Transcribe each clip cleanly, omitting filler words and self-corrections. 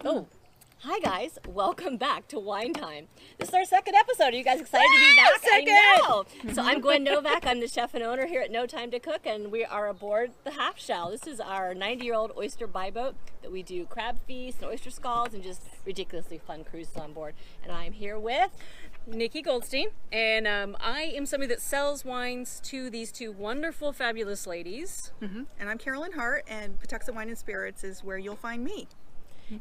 Oh, hi guys, welcome back to Wine Time. This is our second episode. Are you guys excited to be back? I know. So I'm Gwen Novak. I'm the chef and owner here at No Time to Cook, and we are aboard the Half Shell. This is our 90-year-old oyster buy boat that we do crab feasts and oyster scalds and just ridiculously fun cruises on board. And I'm here with Nikki Goldstein, and I am somebody that sells wines to these two wonderful, fabulous ladies. And I'm Carolyn Hart, and Patuxent Wine and Spirits is where you'll find me.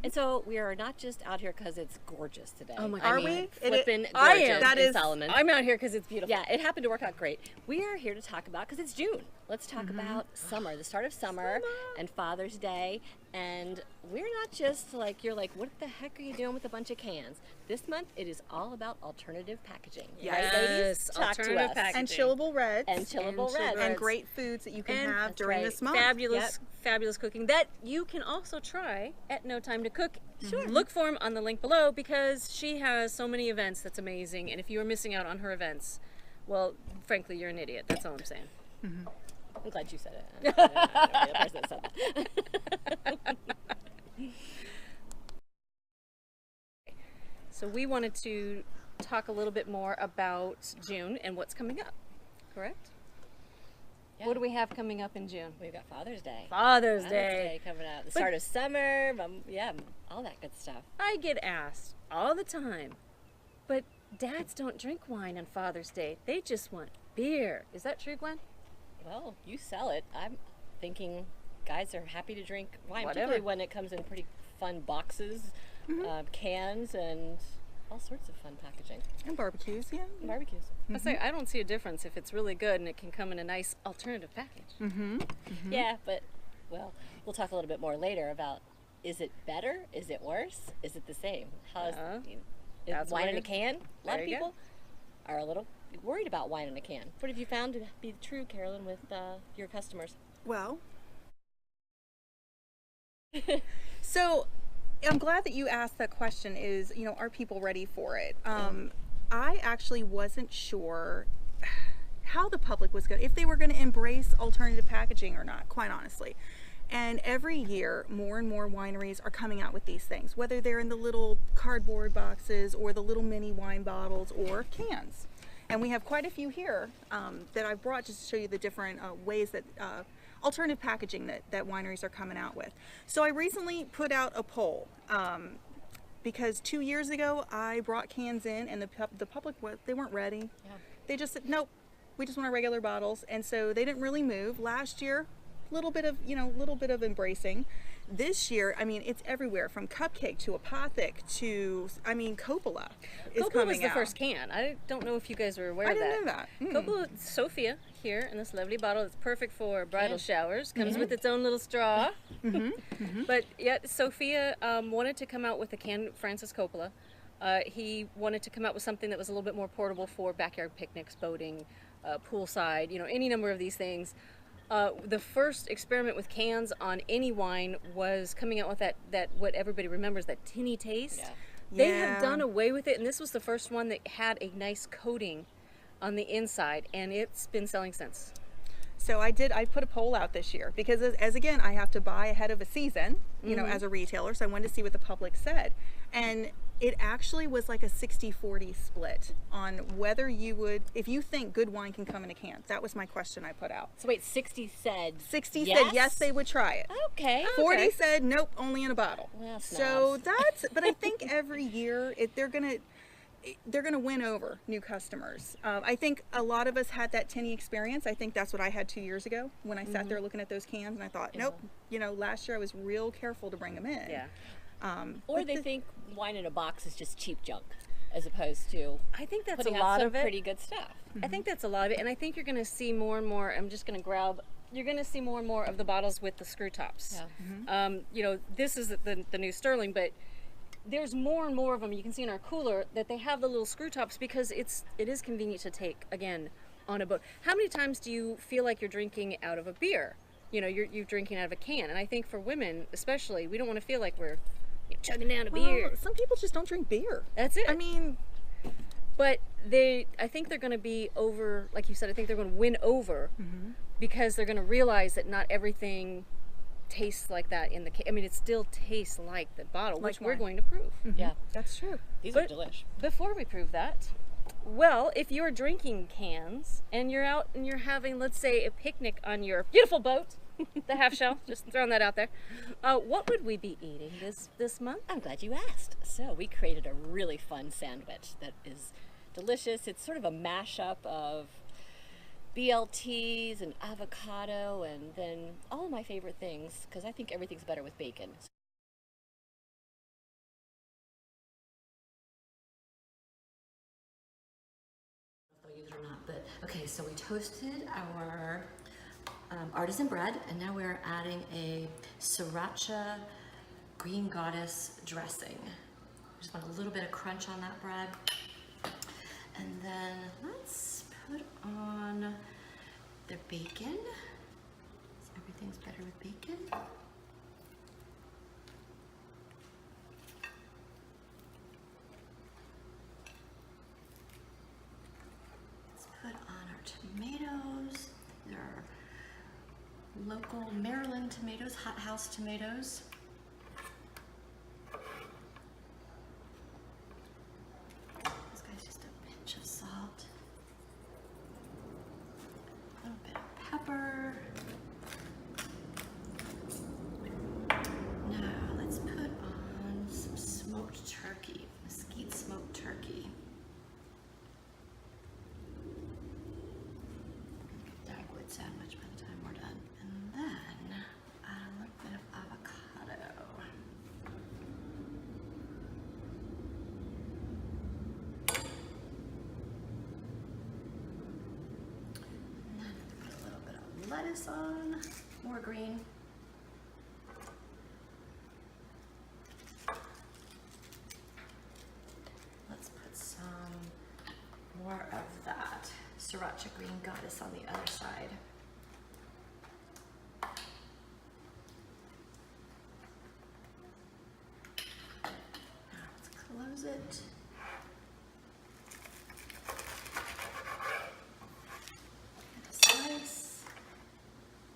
And so we are not just out here because it's gorgeous today. Oh my I God. Are mean, we? Flippin' gorgeous I am. That in is- Solomon. I'm out here because it's beautiful. Yeah, it happened to work out great. We are here to talk about, because it's June, let's talk about summer, the start of summer and Father's Day. And we're not just like, you're like, what the heck are you doing with a bunch of cans? This month, it is all about alternative packaging. Yes. Right, ladies? Talk to Alternative us. packaging. And chillable reds. And chillable And reds. And great foods that you can And have that's during right. this month. Fabulous, fabulous cooking that you can also try at No Time to Cook. Sure. Look for them on the link below because she has so many events that's amazing. And if you are missing out on her events, well, frankly, you're an idiot. That's all I'm saying. I'm glad you said it. I'm the person that said that. So we wanted to talk a little bit more about June and what's coming up, correct? Yeah. What do we have coming up in June? We've got Father's Day. Father's Father's Day. Day coming up. The start of summer. Yeah, all that good stuff. I get asked all the time, but dads don't drink wine on Father's Day. They just want beer. Is that true, Gwen? Well, you sell it. I'm thinking guys are happy to drink wine, Whatever. particularly when it comes in pretty fun boxes, cans, and all sorts of fun packaging. And barbecues, yeah. And barbecues. I say I don't see a difference if it's really good and it can come in a nice alternative package. Yeah, but, well, we'll talk a little bit more later about, is it better? Is it worse? Is it the same? How's is that's wine what in a it is. can? A lot There of you go. people are a little worried about wine in a can. What have you found to be true, Carolyn, with your customers? Well, so I'm glad that you asked that question is, are people ready for it? I actually wasn't sure how the public was if they were going to embrace alternative packaging or not, quite honestly. And every year, more and more wineries are coming out with these things, whether they're in the little cardboard boxes or the little mini wine bottles or cans. And we have quite a few here that I've brought just to show you the different ways that alternative packaging that wineries are coming out with. So I recently put out a poll because 2 years ago I brought cans in and the public, they weren't ready. Yeah. They just said, nope, we just want our regular bottles. And so they didn't really move. Last year, little bit of embracing. This year, I mean, it's everywhere from cupcake to apothic to, Coppola is Coppola coming was the out. first can. I don't know if you guys were aware I of that. didn't know that. Coppola Sophia here in this lovely bottle. It's perfect for bridal showers. Comes with its own little straw. But yet Sophia wanted to come out with a can. Francis Coppola. He wanted to come out with something that was a little bit more portable for backyard picnics, boating, poolside. Any number of these things. The first experiment with cans on any wine was coming out with that what everybody remembers, that tinny taste. Yeah. They Yeah. have done away with it, and this was the first one that had a nice coating on the inside, and it's been selling since. So I put a poll out this year because as again, I have to buy ahead of a season, as a retailer. So I wanted to see what the public said. And it actually was like a 60-40 split on whether you would, if you think good wine can come in a can. That was my question I put out. So wait, 60 said 60 yes? said yes, they would try it. Okay. 40 said nope, only in a bottle. Well, So snobs. but I think every year they're gonna win over new customers. I think a lot of us had that tinny experience. I think that's what I had 2 years ago when I sat there looking at those cans and I thought, nope. Last year I was real careful to bring them in. Yeah. Or but they think wine in a box is just cheap junk, as opposed to I think that's putting a out lot some of it. pretty good stuff. I think that's a lot of it, and I think you're going to see more and more. I'm just going to grab. You're going to see more and more of the bottles with the screw tops. Yeah. This is the new Sterling, but there's more and more of them. You can see in our cooler that they have the little screw tops because it is convenient to take again on a boat. How many times do you feel like you're drinking out of a beer? You're drinking out of a can, and I think for women especially, we don't want to feel like we're chugging down a beer. Well, some people just don't drink beer. That's it. I mean, but I think they're going to be over, like you said, I think they're going to win over because they're going to realize that not everything tastes like that in the cake. I mean, it still tastes like the bottle, which Like we're wine. going to prove. Yeah, That's true. these are But delish. before we prove that, well, if you're drinking cans and you're out and you're having, let's say, a picnic on your beautiful boat, the half shell, just throwing that out there, what would we be eating this month? I'm glad you asked. So we created a really fun sandwich that is delicious. It's sort of a mashup of BLTs and avocado and then all of my favorite things, because I think everything's better with bacon. If they'll use it or not, but okay, so we toasted our artisan bread, and now we're adding a Sriracha Green Goddess dressing. Just want a little bit of crunch on that bread. And then let's put on the bacon. So everything's better with bacon. Let's put on our tomatoes. These are local Maryland tomatoes, hothouse tomatoes. This guy's just a pinch of salt. A little bit of pepper. Now let's put on some smoked turkey, mesquite smoked turkey. Dagwood sandwich by the time we're done. And then add a little bit of avocado. And then put a little bit of lettuce on, more green. Let's put some more of that Sriracha Green Goddess on the other side. Now let's close it. Get a slice,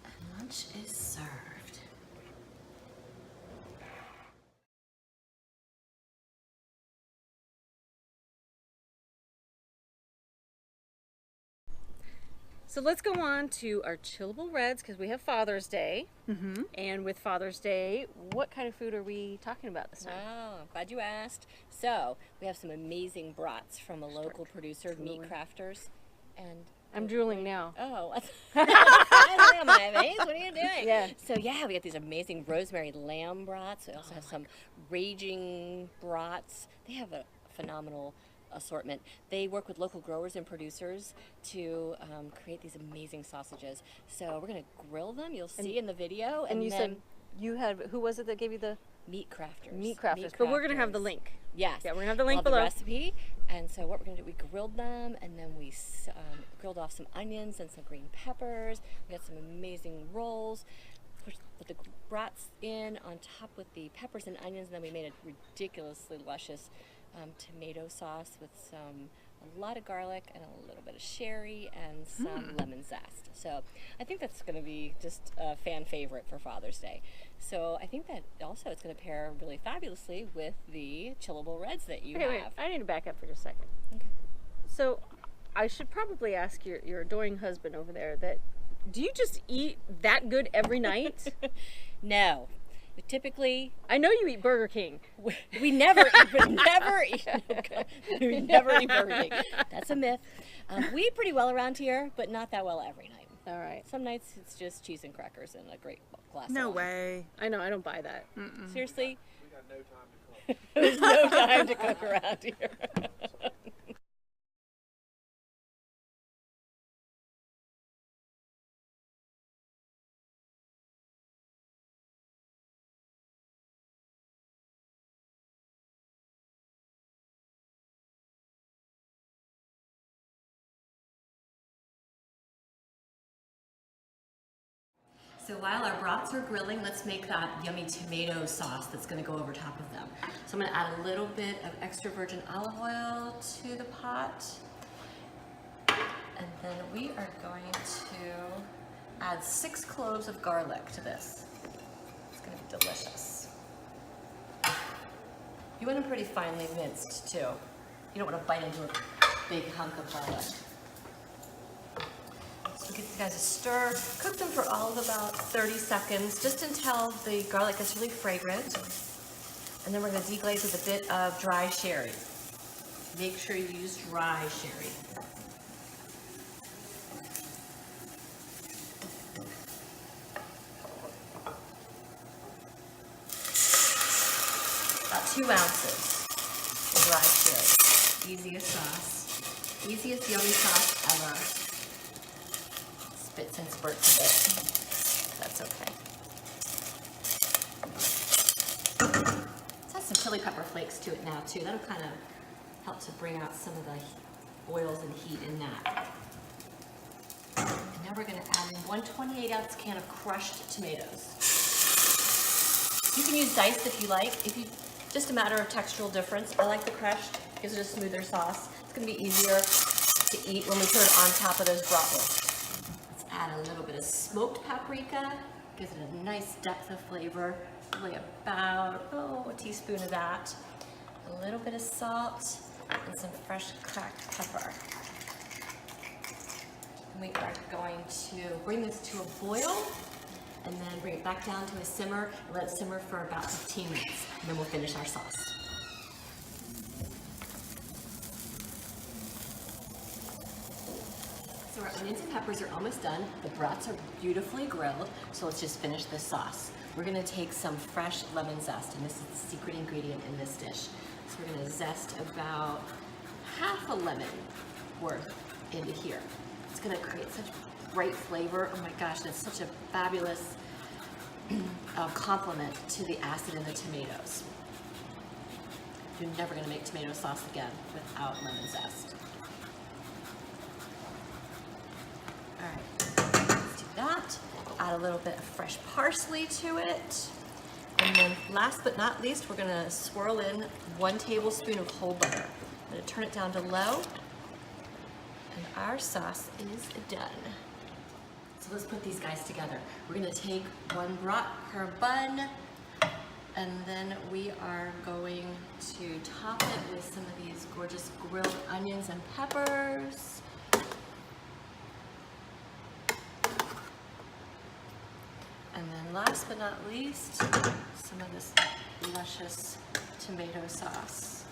and lunch is served. So let's go on to our chillable reds because we have Father's Day. Mm-hmm. And with Father's Day, what kind of food are we talking about this time? Oh, I'm glad you asked. So we have some amazing brats from a local producer, Meat Crafters, and I'm drooling now. oh, I am my face. What are you doing? Yeah. So yeah, we have these amazing rosemary lamb brats. We also have some raging brats. They have a phenomenal assortment. They work with local growers and producers to create these amazing sausages. So we're gonna grill them. You'll see in the video. And you then said you had, who was it that gave you the Meat Crafters. Meat Crafters? But we're going to have the link. Yes. Yeah, we're going to have the We'll link have below. the recipe. And so what we're going to do, we grilled them, and then we grilled off some onions and some green peppers. We got some amazing rolls. Put the brats in on top with the peppers and onions, and then we made a ridiculously luscious tomato sauce with a lot of garlic and a little bit of sherry and some lemon zest. So I think that's going to be just a fan favorite for Father's Day. So I think that also it's going to pair really fabulously with the chillable reds that you Wait, have. I need to back up for just a second. Okay. So I should probably ask your adoring husband over there that, do you just eat that good every night? No. Typically, I know you eat Burger King. we never eat we never eat Burger King. That's a myth. We eat pretty well around here, but not that well every night. All right. Some nights it's just cheese and crackers and a great glass No of wine. way. I know, I don't buy that. Seriously? We got no time to cook. There's no time to cook around here. So while our brats are grilling, let's make that yummy tomato sauce that's going to go over top of them. So I'm going to add a little bit of extra virgin olive oil to the pot. And then we are going to add 6 cloves of garlic to this. delicious. You want them pretty finely minced too. You don't want to bite into a big hunk of garlic. So give these guys a stir. Cook them for all of about 30 seconds, just until the garlic gets really fragrant. And then we're going to deglaze with a bit of dry sherry. Make sure you use dry sherry. About 2 ounces of dry sherry. Easiest sauce. Easiest yummy sauce ever. Spits and spurts a bit. That's okay. Let's add some chili pepper flakes to it now too. That'll kind of help to bring out some of the oils and heat in that. And now we're going to add in 1 28-ounce can of crushed tomatoes. You can use diced if you like. Just a matter of textural difference. I like the crushed. Gives it a smoother sauce. It's going to be easier to eat when we put it on top of those bratwurst. Let's add a little bit of smoked paprika. Gives it a nice depth of flavor. Probably about a teaspoon of that. A little bit of salt and some fresh cracked pepper. And we are going to bring this to a boil and then bring it back down to a simmer and let it simmer for about 15 minutes. And then we'll finish our sauce. So our onions and peppers are almost done. The brats are beautifully grilled, so let's just finish this sauce. We're gonna take some fresh lemon zest, and this is the secret ingredient in this dish. So we're gonna zest about half a lemon worth into here. It's gonna create such great flavor. Oh my gosh, that's such a fabulous complement to the acid in the tomatoes. You're never gonna make tomato sauce again without lemon zest. All right, let's do that. Add a little bit of fresh parsley to it. And then last but not least, we're gonna swirl in 1 tablespoon of whole butter. I'm gonna turn it down to low, and our sauce is done. So let's put these guys together. We're gonna take 1 brat per bun, and then we are going to top it with some of these gorgeous grilled onions and peppers. And then last but not least, some of this luscious tomato sauce.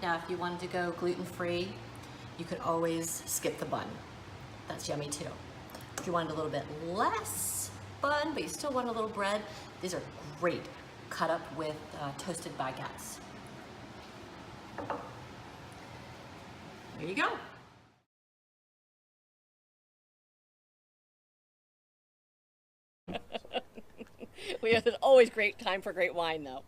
Now, if you wanted to go gluten-free, you could always skip the bun. That's yummy too. If you wanted a little bit less bun, but you still want a little bread, these are great cut up with toasted baguettes. There you go. We have always great time for great wine, though.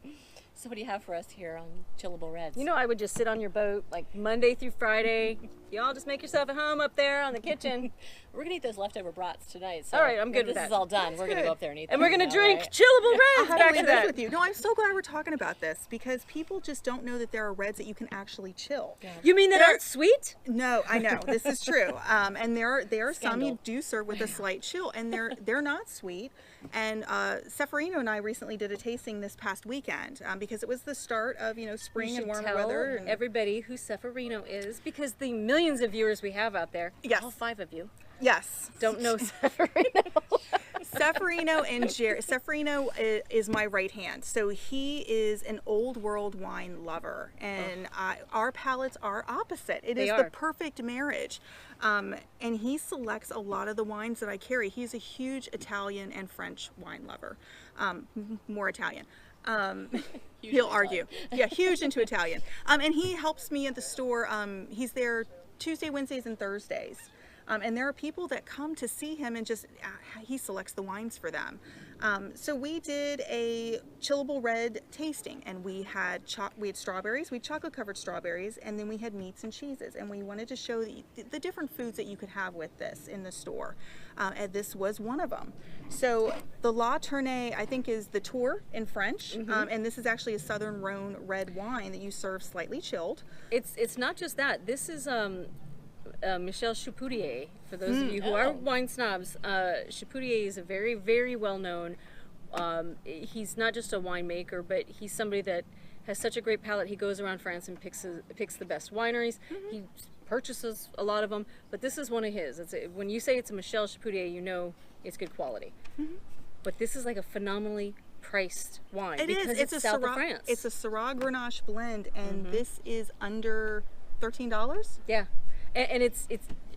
So what do you have for us here on Chillable Reds? You know, I would just sit on your boat like Monday through Friday. Y'all just make yourself at home up there on the kitchen. We're gonna eat those leftover brats tonight. So all right, I'm good with that. This is all done. We're gonna go up there and eat. And we're gonna drink right? Chillable Reds. I Back have to to that. with you. No, I'm so glad we're talking about this because people just don't know that there are reds that you can actually chill. Yeah. You mean that aren't sweet? No, I know this is true. And there are some Scandal. you do serve with a slight chill, and they're not sweet. And Seferino and I recently did a tasting this past weekend because it was the start of spring and warmer weather. And everybody who Seferino is, because the millions of viewers we have out there, Yes. all 5 of you, yes, don't know Seferino. Seferino and Seferino is my right hand. So he is an old world wine lover, and our palates are opposite. It is the perfect marriage. And he selects a lot of the wines that I carry. He's a huge Italian and French wine lover, more Italian. He'll argue. Yeah, huge into Italian. And he helps me at the store. He's there Tuesday, Wednesdays, and Thursdays. And there are people that come to see him and just, he selects the wines for them. So we did a Chillable Red tasting, and we had strawberries, we had chocolate covered strawberries, and then we had meats and cheeses. And we wanted to show the different foods that you could have with this in the store. And this was one of them. So the La Tournée, I think, is the tour in French. And this is actually a Southern Rhone red wine that you serve slightly chilled. It's not just that. This is Michel Puree. For those of you who are wine snobs, Puree is a very, very well-known. He's not just a winemaker, but he's somebody that has such a great palate. He goes around France and picks the best wineries. He purchases a lot of them, but this is one of his. When you say it's a Michel Puree, you know it's good quality. But this is like a phenomenally priced wine. It's a south of France. It's a Syrah Grenache blend, and this is under $13. Yeah, and it's.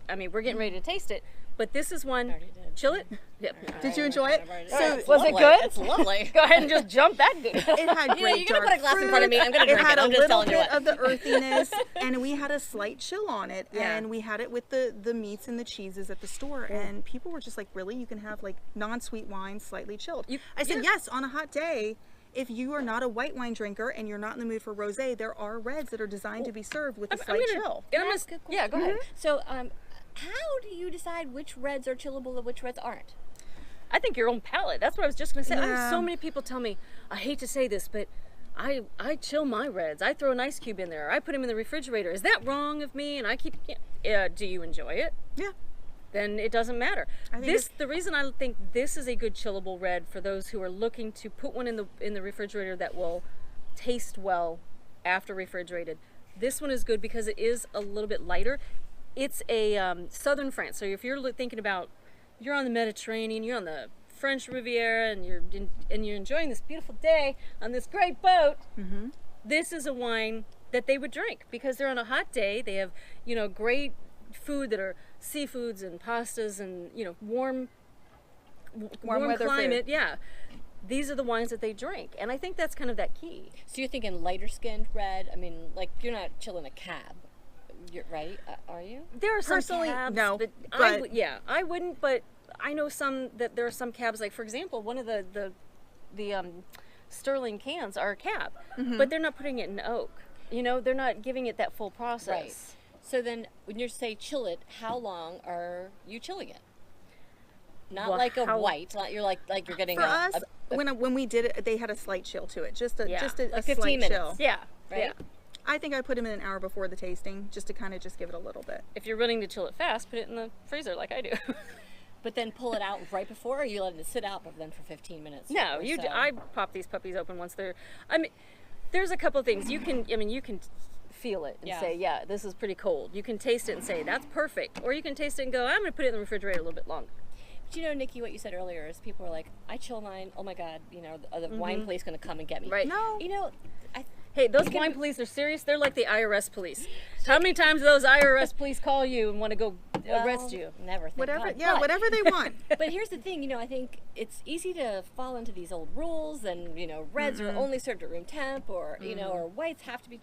I mean, we're getting ready to taste it, but this is one. Chill it. Yep. Did you enjoy it? So was it good? It's lovely. Go ahead and just jump that good. It had great you're gonna put a glass in front of me. I'm gonna It drink had it. a I'm just little telling you bit what. of the earthiness, and we had a slight chill on it, Yeah. and we had it with the meats and the cheeses at the store, and people were just like, really? You can have like non-sweet wine slightly chilled. I said, yes, on a hot day. If you are not a white wine drinker and you're not in the mood for rosé, there are reds that are designed to be served with a slight chill. Yeah, go ahead. So, how do you decide which reds are chillable and which reds aren't? I think your own palate. That's what I was just gonna say. I Yeah. have so many people tell me, I hate to say this, but I chill my reds. I throw an ice cube in there. I put them in the refrigerator. Is that wrong of me? And I keep. Do you enjoy it? Yeah. Then it doesn't matter. I think The reason I think this is a good chillable red for those who are looking to put one in the refrigerator that will taste well after refrigerated. This one is good because it is a little bit lighter. It's a southern France. So if you're thinking about, you're on the Mediterranean, you're on the French Riviera, and you're enjoying this beautiful day on this great boat. This is a wine that they would drink because they're on a hot day. They have great food that are seafoods and pastas and warm weather climate. food. Yeah, these are the wines that they drink, and I think that's kind of that key. So you're thinking lighter skinned red? I mean, like you're not chilling a cab, right? Are you? There are some Personally, cabs no, that but- I wouldn't, but I know there are some cabs, like for example, one of the Sterling cans are a cab, but they're not putting it in oak. They're not giving it that full process. Right. So then, when you say chill it, how long are you chilling it? Not Well, like a white. Not you're like you're getting For us, when we did it, they had a slight chill to it, just a like a 15 slight minutes. chill. Yeah, Right? yeah. I think I put them in an hour before the tasting, just to kind of just give it a little bit. If you're running to chill it fast, put it in the freezer like I do. But then pull it out right before, or you let it sit out then for 15 minutes? No, or you. so? I pop these puppies open once they're. I mean, there's a couple of things you can. You can feel it and Yeah. say, yeah, this is pretty cold. You can taste it and say that's perfect, or you can taste it and go, I'm going to put it in the refrigerator a little bit longer. But Nikki, what you said earlier is people are like, I chill mine. Oh my God, the wine police going to come and get me. Right. No. Hey, those wine police are serious. They're like the IRS police. How many times do those IRS police call you and want to go arrest you? Never. Thank Whatever, God. yeah, But- whatever they want. But here's the thing, I think it's easy to fall into these old rules and, reds are only served at room temp or, or whites have to be.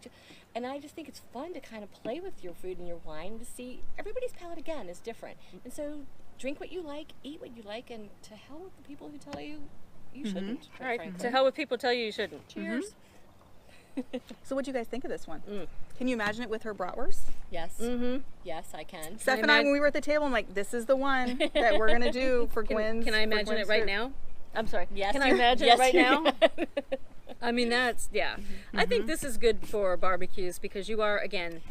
And I just think it's fun to kind of play with your food and your wine to see everybody's palate again is different. And so drink what you like, eat what you like, and to hell with the people who tell you you shouldn't. All right. frankly. To hell with people tell you shouldn't. Cheers. So what do you guys think of this one? Can you imagine it with her bratwurst? Yes. Yes, I can. Steph and I, when we were at the table, I'm like, this is the one that we're going to do for Gwen's. Can I imagine it right now? I'm sorry. Yes, Can I you- imagine yes, it right you now? can. I mean, that's, yeah. I think this is good for barbecues because you are, again,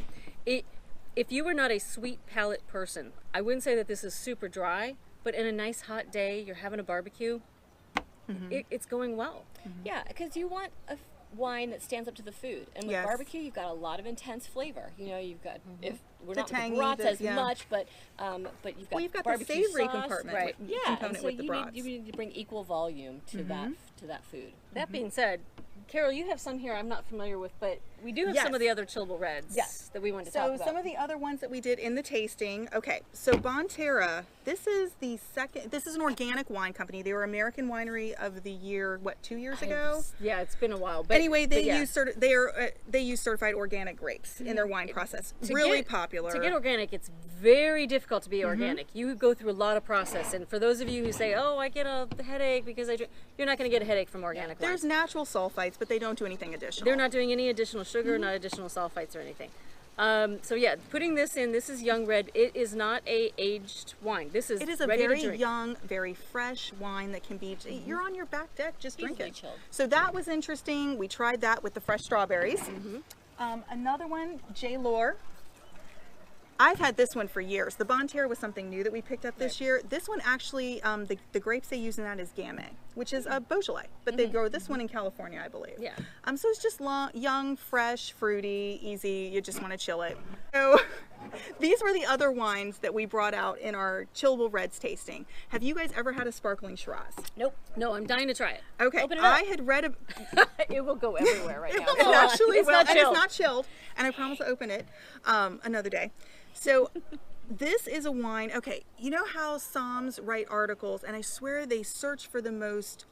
if you were not a sweet palate person, I wouldn't say that this is super dry, but in a nice hot day, you're having a barbecue, it's going well. Yeah, because you want a wine that stands up to the food, and with Yes. barbecue, you've got a lot of intense flavor. You've got if we're The not with tangy, the brats as yeah. much, but you've got You've got the barbecue savory sauce, compartment, right. Yeah, and component so with the you brats. need to bring equal volume to that food. That being said, Carol, you have some here I'm not familiar with, but we do have Yes. some of the other chillable reds Yes. that we wanted to talk So about. some of the other ones that we did in the tasting. Okay, so Bonterra, this is an organic wine company. They were American Winery of the Year, 2 years ago? Yeah, it's been a while. But Anyway, they yeah. use certified organic grapes in their wine process. To Really get- popular. To get organic, it's very difficult to be organic. You go through a lot of process, and for those of you who say, "Oh, I get a headache because I drink," you're not going to get a headache from organic wine. There's natural sulfites, but they don't do anything additional. They're not doing any additional sugar, not additional sulfites or anything. So yeah, putting this in, this is young red. It is not a aged wine. It is a ready very to drink. young, very fresh wine that can be, you're on your back deck, just drink Easily it. chilled. So that was interesting. We tried that with the fresh strawberries. Another one, J. Lore. I've had this one for years. The Bonterre was something new that we picked up this year. This one actually, the grapes they use in that is Gamay, which is a Beaujolais, but they grow this one in California, I believe. Yeah. So it's just young, fresh, fruity, easy. You just want to chill it. So these were the other wines that we brought out in our chillable reds tasting. Have you guys ever had a sparkling Shiraz? Nope. No, I'm dying to try it. Okay, Open it up. I had read It will go everywhere right now. it actually It's will, not and it's chilled. not chilled, and I promise to open it another day. So this is a wine. Okay, you know how Psalms write articles, and I swear they search for the most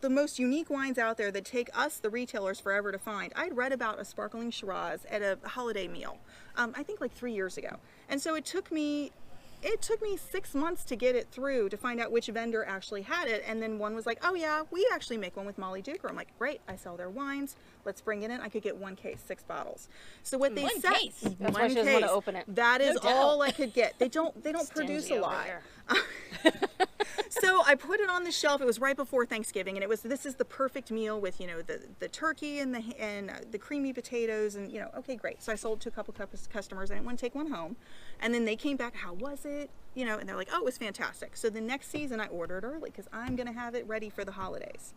most unique wines out there that take us, the retailers, forever to find. I'd read about a sparkling Shiraz at a holiday meal, I think like 3 years ago, and so it took me 6 months to get it through to find out which vendor actually had it. And then one was like, oh yeah, we actually make one with Molly Duker. I'm like, great, I sell their wines. Let's bring it in. I could get 1 case, 6 bottles. So what they said, case? That's why she doesn't want to open it. that is doubt. all I could get. They don't produce a over lot. here. So I put it on the shelf. It was right before Thanksgiving, and this is the perfect meal with, you know, the turkey and the creamy potatoes, and, you know, okay, great. So I sold to a couple customers. I didn't want to take one home, and then they came back. How was it? You know, and they're like, oh, it was fantastic. So the next season I ordered early because I'm gonna have it ready for the holidays.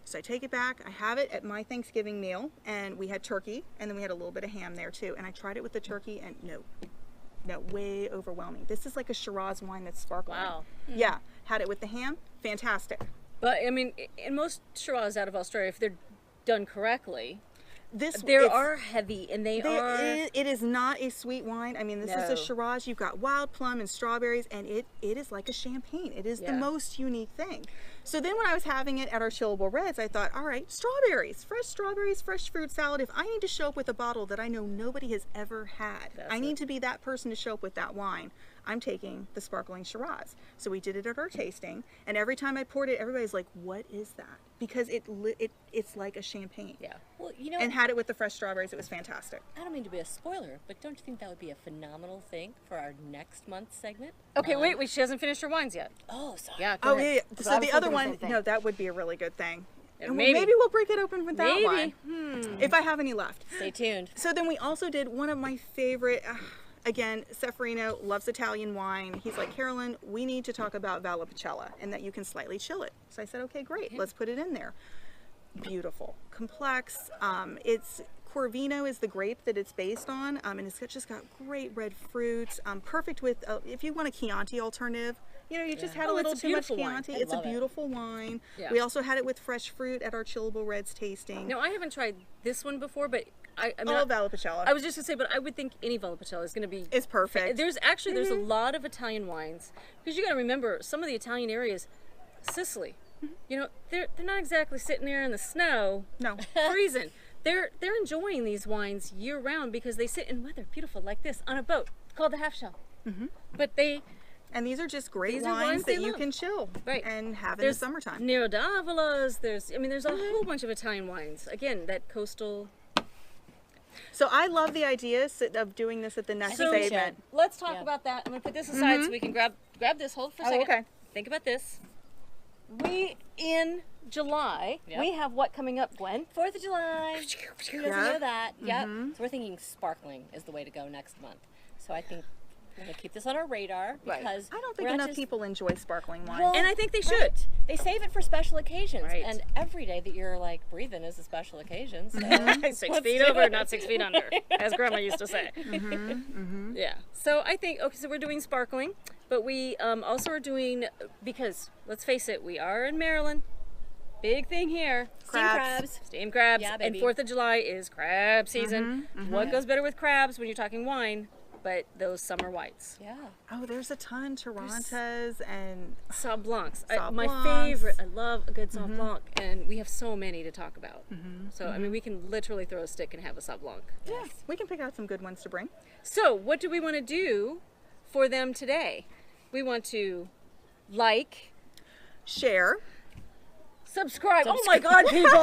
So I take it back. I have it at my Thanksgiving meal, and we had turkey, and then we had a little bit of ham there too. And I tried it with the turkey, and no, way overwhelming. This is like a Shiraz wine that's sparkling. Wow. Yeah, had it with the ham, fantastic. But I mean, in most Shiraz out of Australia, if they're done correctly, They are heavy, and it is not a sweet wine. I mean, this is No. a Shiraz. You've got wild plum and strawberries, and it is like a champagne. It is the Yeah. most unique thing. So then when I was having it at our chillable reds, I thought, all right, strawberries, fresh fruit salad. If I need to show up with a bottle that I know nobody has ever had, I need to be that person to show up with that wine. I'm taking the sparkling Shiraz. So we did it at our tasting, and every time I poured it, everybody's like, what is that? Because it's like a champagne. yeah. Well, you know, And had it with the fresh strawberries. It was fantastic. I don't mean to be a spoiler, but don't you think that would be a phenomenal thing for our next month's segment? Okay, wait, she hasn't finished her wines yet. Oh, sorry. Yeah, go Oh, ahead. yeah. So I So was the other thinking the one, same thing. no, that would be a really good thing. And maybe. maybe we'll break it open with that Maybe. one. If I have any left. Stay tuned. So then we also did one of my favorite, again, Seferino loves Italian wine. He's like, Carolyn, we need to talk about Valpolicella and that you can slightly chill it. So I said, okay, great, let's put it in there. Beautiful, complex. It's Corvino is the grape that it's based on, and it's just got great red fruits. Perfect with if you want a Chianti alternative. You know, you just had a Oh, little it's a too much beautiful wine. Chianti. I It's a love it. beautiful wine. Yeah. We also had it with fresh fruit at our chillable reds tasting. Now, I haven't tried this one before, but I mean, All Valpolicella. I was just gonna say, but I would think any Valpolicella is gonna be. It's perfect. There's a lot of Italian wines, because you got to remember some of the Italian areas, Sicily. You know, they're not exactly sitting there in the snow, No. freezing. They're enjoying these wines year round because they sit in weather beautiful like this on a boat called the half shell. But And these are just great These are wines wines that they you love. can chill Right. and have in the there's summertime. Nero d'Avolas. There's a whole bunch of Italian wines. Again, that coastal. So I love the idea of doing this at the next think we segment. should. Let's talk Yeah. about that. I'm gonna put this aside so we can grab this. Hold for a Oh, second. okay. Think about this. In July, Yep. we have what coming up, Gwen? 4th of July. Who doesn't Yeah. know that? Yep. So we're thinking sparkling is the way to go next month. So I think we're going to keep this on our radar Right. because I don't think we're not enough just- people enjoy sparkling wine. Well, And I think they should. right. They save it for special occasions. Right. And every day that you're like breathing is a special occasion. So 6 let's feet do over, it. not 6 feet under, as Grandma used to say. Yeah. So I think, okay, so we're doing sparkling, but we also are doing, because let's face it, we are in Maryland. Big thing here. Steamed crabs. Steamed crabs. Yeah, And baby. 4th of July is crab season. What goes better with crabs when you're talking wine, but those summer whites? Yeah. Oh, there's a ton. Torontas and Sauv Blancs. Sauv My Blancs. favorite. I love a good Sauv Blanc, and we have so many to talk about. So, I mean, we can literally throw a stick and have a Sauv Blanc. yeah, we can pick out some good ones to bring. So, what do we want to do for them today? We want to like, Share. subscribe. Oh my God, people!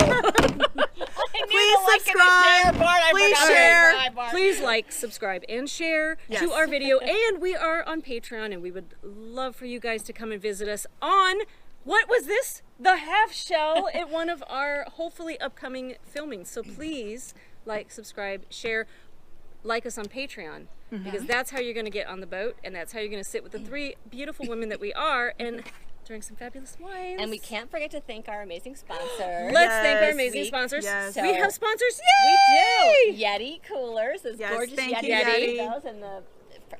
Please subscribe. Please share. Please like, subscribe, and share Yes. to our video. And we are on Patreon, and we would love for you guys to come and visit us on, what was this? The half shell at one of our hopefully upcoming filmings. So please like, subscribe, share, like us on Patreon. because that's how you're going to get on the boat, and that's how you're going to sit with the three beautiful women that we are and drink some fabulous wines. And we can't forget to thank our amazing sponsors. Let's thank our amazing sponsors. Yes. We have sponsors. We Yay! do. Yeti coolers, those Yes, gorgeous thank Yeti. you, Yeti. Those, and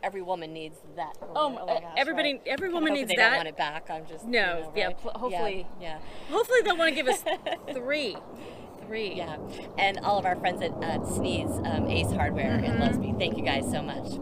every woman needs that. Oh, my gosh, every right? woman I hope needs they that. don't want it back. I'm just No, yeah, right? hopefully. Yeah. Hopefully they'll want to give us three. Yeah, and all of our friends at Sneeze Ace Hardware in Lesby. Thank you guys so much.